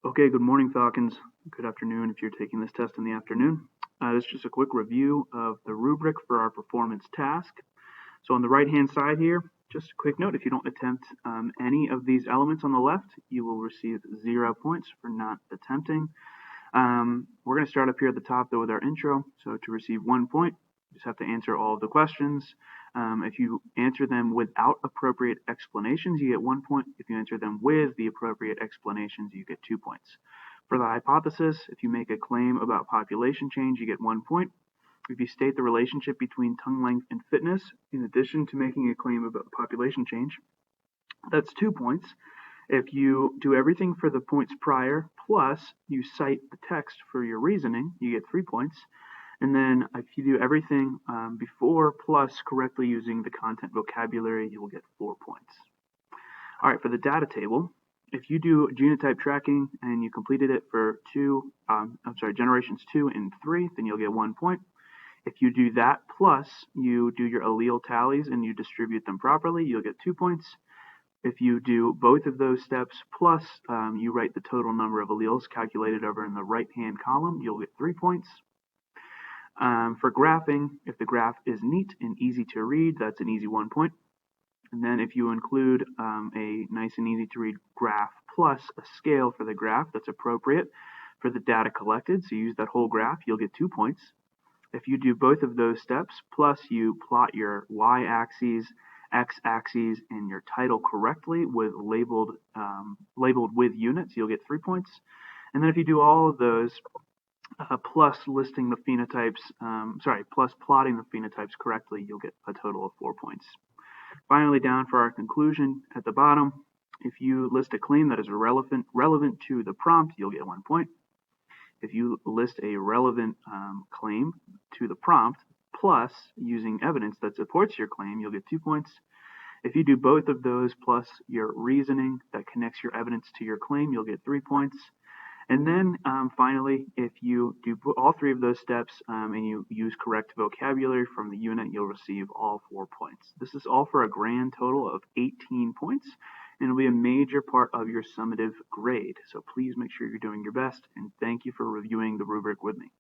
Okay, good morning, Falcons. Good afternoon if you're taking this test in the afternoon. This is just a quick review of the rubric for our performance task. So on the right-hand side here, just a quick note, if you don't attempt any of these elements on the left, you will receive 0 points for not attempting. We're going to start up here at the top, though, with our intro. So to receive 1 point, you just have to answer all of the questions. If you answer them without appropriate explanations, you get 1 point. If you answer them with the appropriate explanations, you get 2 points. For the hypothesis, if you make a claim about population change, you get 1 point. If you state the relationship between tongue length and fitness, in addition to making a claim about population change, that's 2 points. If you do everything for the points prior, plus you cite the text for your reasoning, you get 3 points. And then if you do everything before plus correctly using the content vocabulary, you will get 4 points. All right, for the data table, if you do genotype tracking and you completed it for generations 2 and 3, then you'll get 1 point. If you do that plus you do your allele tallies and you distribute them properly, you'll get 2 points. If you do both of those steps plus you write the total number of alleles calculated over in the right-hand column, you'll get 3 points. For graphing, if the graph is neat and easy to read, that's an easy 1 point. And then if you include a nice and easy to read graph plus a scale for the graph that's appropriate for the data collected, so you use that whole graph, you'll get 2 points. If you do both of those steps, plus you plot your y-axes, x-axes, and your title correctly with labeled with units, you'll get 3 points. And then if you do all of those, plus listing the phenotypes, plus plotting the phenotypes correctly, you'll get a total of 4 points. Finally, down for our conclusion at the bottom, if you list a claim that is relevant to the prompt, you'll get 1 point. If you list a relevant claim to the prompt, plus using evidence that supports your claim, you'll get 2 points. If you do both of those plus your reasoning that connects your evidence to your claim, you'll get 3 points. And then finally, if you do all 3 of those steps and you use correct vocabulary from the unit, you'll receive all 4 points. This is all for a grand total of 18 points, and it'll be a major part of your summative grade. So please make sure you're doing your best, and thank you for reviewing the rubric with me.